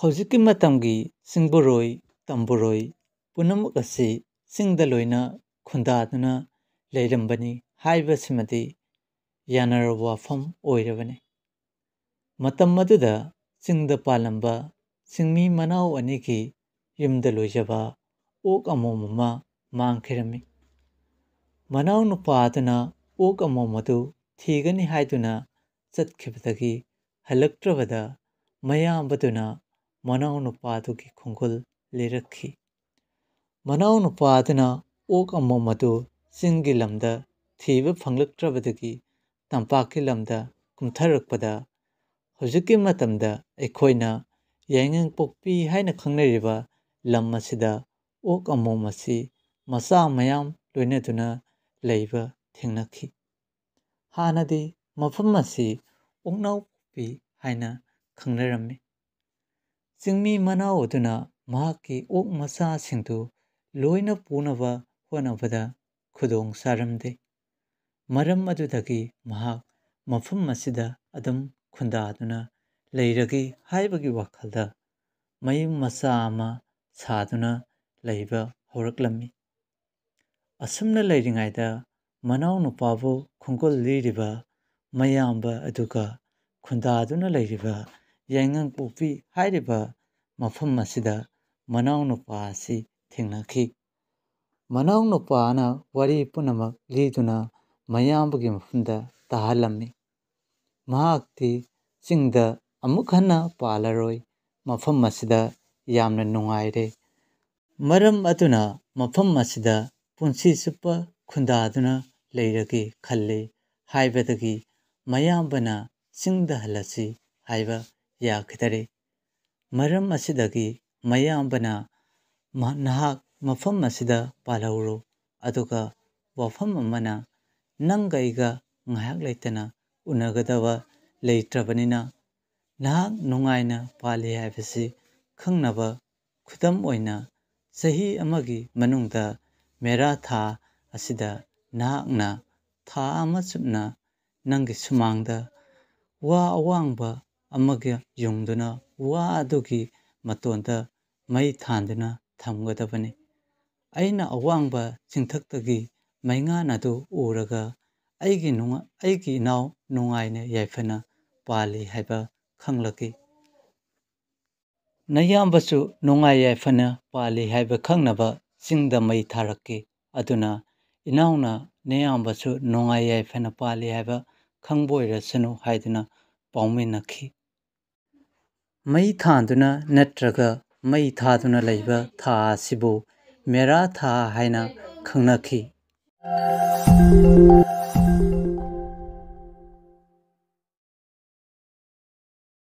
ꯍꯧꯖꯤꯛꯀꯤ ꯃꯇꯝꯒꯤ ꯆꯤꯡꯕꯨꯔꯣꯏ ꯇꯝꯕꯨꯔꯣꯏ ꯄꯨꯝꯅꯃꯛ ꯑꯁꯤ ꯆꯤꯡꯗ ꯂꯣꯏꯅ ꯈꯨꯟꯗꯥꯗꯨꯅ ꯂꯩꯔꯝꯕꯅꯤ ꯍꯥꯏꯕꯁꯤꯃꯗꯤ ꯌꯥꯅꯔꯕ ꯋꯥꯐꯝ ꯑꯣꯏꯔꯕꯅꯤ꯫ ꯃꯇꯝ ꯑꯗꯨꯗ ꯆꯤꯡꯗ ꯄꯥꯜꯂꯝꯕ ꯆꯤꯡꯃꯤ ꯃꯅꯥꯎ ꯑꯅꯤꯒꯤ ꯌꯨꯝꯗ ꯂꯣꯏꯖꯕ ꯑꯣꯛ ꯑꯃꯣꯝ ꯑꯃ ꯃꯥꯡꯈꯤꯔꯝꯃꯤ꯫ ꯃꯅꯥꯎ ꯅꯨꯄꯥ ꯑꯗꯨꯅ ꯑꯣꯛ ꯑꯃꯣꯝ ꯑꯗꯨ ꯊꯤꯒꯅꯤ ꯍꯥꯏꯗꯨꯅ ꯆꯠꯈꯤꯕꯗꯒꯤ ꯍꯜꯂꯛꯇ꯭ꯔꯕꯗ ꯃꯌꯥꯝꯕꯗꯨꯅ ꯃꯅꯥꯎ ꯅꯨꯄꯥ ꯑꯗꯨꯒꯤ ꯈꯣꯡꯒꯨꯜ ꯂꯤꯔꯛꯈꯤ꯫ ꯃꯅꯥꯎ ꯅꯨꯄꯥ ꯑꯗꯨꯅ ꯑꯣꯛ ꯑꯃꯣꯝ ꯑꯗꯨ ꯆꯤꯡꯒꯤ ꯂꯝꯗ ꯊꯤꯕ ꯐꯪꯂꯛꯇ꯭ꯔꯕꯗꯒꯤ ꯇꯝꯄꯥꯛꯀꯤ ꯂꯝꯗ ꯀꯨꯝꯊꯔꯛꯄꯗ ꯍꯧꯖꯤꯛꯀꯤ ꯃꯇꯝꯗ ꯑꯩꯈꯣꯏꯅ ꯌꯥꯏꯉꯪꯄꯣꯛꯄꯤ ꯍꯥꯏꯅ ꯈꯪꯅꯔꯤꯕ ꯂꯝ ꯑꯁꯤꯗ ꯑꯣꯛ ꯑꯃꯣꯝ ꯑꯁꯤ ꯃꯆꯥ ꯃꯌꯥꯝ ꯂꯣꯏꯅꯗꯨꯅ ꯂꯩꯕ ꯊꯦꯡꯅꯈꯤ꯫ ꯍꯥꯟꯅꯗꯤ ꯃꯐꯝ ꯑꯁꯤ ꯑꯣꯛꯅꯥꯎꯄꯣꯛꯄꯤ ꯍꯥꯏꯅ ꯈꯪꯅꯔꯝꯃꯤ꯫ ꯆꯤꯡꯃꯤ ꯃꯅꯥꯎ ꯑꯗꯨꯅ ꯃꯍꯥꯛꯀꯤ ꯑꯣꯛ ꯃꯆꯥꯁꯤꯡꯗꯨ ꯂꯣꯏꯅ ꯄꯨꯅꯕ ꯍꯣꯠꯅꯕꯗ ꯈꯨꯗꯣꯡ ꯆꯥꯔꯝꯗꯦ꯫ ꯃꯔꯝ ꯑꯗꯨꯗꯒꯤ ꯃꯍꯥꯛ ꯃꯐꯝ ꯑꯁꯤꯗ ꯑꯗꯨꯝ ꯈꯨꯟꯗꯥꯗꯨꯅ ꯂꯩꯔꯒꯦ ꯍꯥꯏꯕꯒꯤ ꯋꯥꯈꯜꯗ ꯃꯌꯨꯝ ꯃꯆꯥ ꯑꯃ ꯁꯥꯗꯨꯅ ꯂꯩꯕ ꯍꯧꯔꯛꯂꯝꯃꯤ꯫ ꯑꯁꯨꯝꯅ ꯂꯩꯔꯤꯉꯩꯗ ꯃꯅꯥꯎ ꯅꯨꯄꯥꯕꯨ ꯈꯣꯡꯒꯨꯜ ꯂꯤꯔꯤꯕ ꯃꯌꯥꯝꯕ ꯑꯗꯨꯒ ꯈꯨꯟꯗꯥꯗꯨꯅ ꯂꯩꯔꯤꯕ ꯌꯥꯏꯉꯪꯄꯣꯛꯄꯤ ꯍꯥꯏꯔꯤꯕ ꯃꯐꯝ ꯑꯁꯤꯗ ꯃꯅꯥꯎ ꯅꯨꯄꯥ ꯑꯁꯤ ꯊꯦꯡꯅꯈꯤ꯫ ꯃꯅꯥꯎ ꯅꯨꯄꯥꯅ ꯋꯥꯔꯤ ꯄꯨꯝꯅꯃꯛ ꯂꯤꯗꯨꯅ ꯃꯌꯥꯝꯕꯒꯤ ꯃꯐꯝꯗ ꯇꯥꯍꯜꯂꯝꯃꯤ꯫ ꯃꯍꯥꯛꯇꯤ ꯆꯤꯡꯗ ꯑꯃꯨꯛ ꯍꯟꯅ ꯄꯥꯜꯂꯔꯣꯏ, ꯃꯐꯝ ꯑꯁꯤꯗ ꯌꯥꯝꯅ ꯅꯨꯡꯉꯥꯏꯔꯦ, ꯃꯔꯝ ꯑꯗꯨꯅ ꯃꯐꯝ ꯑꯁꯤꯗ ꯄꯨꯟꯁꯤ ꯆꯨꯞꯄ ꯈꯨꯟꯗꯥꯗꯨꯅ ꯂꯩꯔꯒꯦ ꯈꯜꯂꯦ ꯍꯥꯏꯕꯗꯒꯤ ꯃꯌꯥꯝꯕꯅ ꯆꯤꯡꯗ ꯍꯜꯂꯁꯤ ꯍꯥꯏꯕ ꯌꯥꯈꯤꯗꯔꯦ꯫ ꯃꯔꯝ ꯑꯁꯤꯗꯒꯤ ꯃꯌꯥꯝꯕꯅ ꯅꯍꯥꯛ ꯃꯐꯝ ꯑꯁꯤꯗ ꯄꯥꯜꯍꯧꯔꯣ, ꯑꯗꯨꯒ ꯋꯥꯐꯝ ꯑꯃꯅ ꯅꯪꯒ ꯑꯩꯒ ꯉꯥꯏꯍꯥꯛ ꯂꯩꯇꯅ ꯎꯅꯒꯗꯕ ꯂꯩꯇ꯭ꯔꯕꯅꯤꯅ ꯅꯍꯥꯛ ꯅꯨꯡꯉꯥꯏꯅ ꯄꯥꯜꯂꯤ ꯍꯥꯏꯕꯁꯤ ꯈꯪꯅꯕ ꯈꯨꯗꯝ ꯑꯣꯏꯅ ꯆꯍꯤ ꯑꯃꯒꯤ ꯃꯅꯨꯡꯗ ꯃꯦꯔꯥ ꯊꯥ ꯑꯁꯤꯗ ꯅꯍꯥꯛꯅ ꯊꯥ ꯑꯃ ꯆꯨꯞꯅ ꯅꯪꯒꯤ ꯁꯨꯃꯥꯡꯗ ꯋꯥ ꯑꯋꯥꯡꯕ ꯑꯃꯒ ꯌꯨꯡꯗꯨꯅ ꯋꯥ ꯑꯗꯨꯒꯤ ꯃꯇꯣꯟꯗ ꯃꯩ ꯊꯥꯟꯗꯨꯅ ꯊꯝꯒꯗꯕꯅꯤ꯫ ꯑꯩꯅ ꯑꯋꯥꯡꯕ ꯆꯤꯡꯊꯛꯇꯒꯤ ꯃꯩꯉꯥꯟ ꯑꯗꯨ ꯎꯔꯒ ꯑꯩꯒꯤ ꯏꯅꯥꯎ ꯅꯨꯡꯉꯥꯏꯅ ꯌꯥꯏꯐꯅ ꯄꯥꯜꯂꯤ ꯍꯥꯏꯕ ꯈꯪꯂꯛꯏ, ꯅꯌꯥꯝꯕꯁꯨ ꯅꯨꯡꯉꯥꯏ ꯌꯥꯏꯐꯅ ꯄꯥꯜꯂꯤ ꯍꯥꯏꯕ ꯈꯪꯅꯕ ꯆꯤꯡꯗ ꯃꯩ ꯊꯥꯔꯛꯀꯦ, ꯑꯗꯨꯅ ꯏꯅꯥꯎꯅ ꯅꯌꯥꯝꯕꯁꯨ ꯅꯨꯡꯉꯥꯏ ꯌꯥꯏꯐꯅ ꯄꯥꯜꯂꯤ ꯍꯥꯏꯕ ꯈꯪꯕ ꯑꯣꯏꯔꯁꯅꯨ ꯍꯥꯏꯗꯨꯅ ꯄꯥꯎꯃꯤꯟꯅꯈꯤ꯫ ꯃꯩ ꯊꯥꯟꯗꯨꯅ ꯅꯠꯇ꯭ꯔꯒ ꯃꯩ ꯊꯥꯗꯨꯅ ꯂꯩꯕ ꯊꯥ ꯑꯁꯤꯕꯨ ꯃꯦꯔꯥ ꯊꯥ ꯍꯥꯏꯅ ꯈꯪꯅꯈꯤ꯫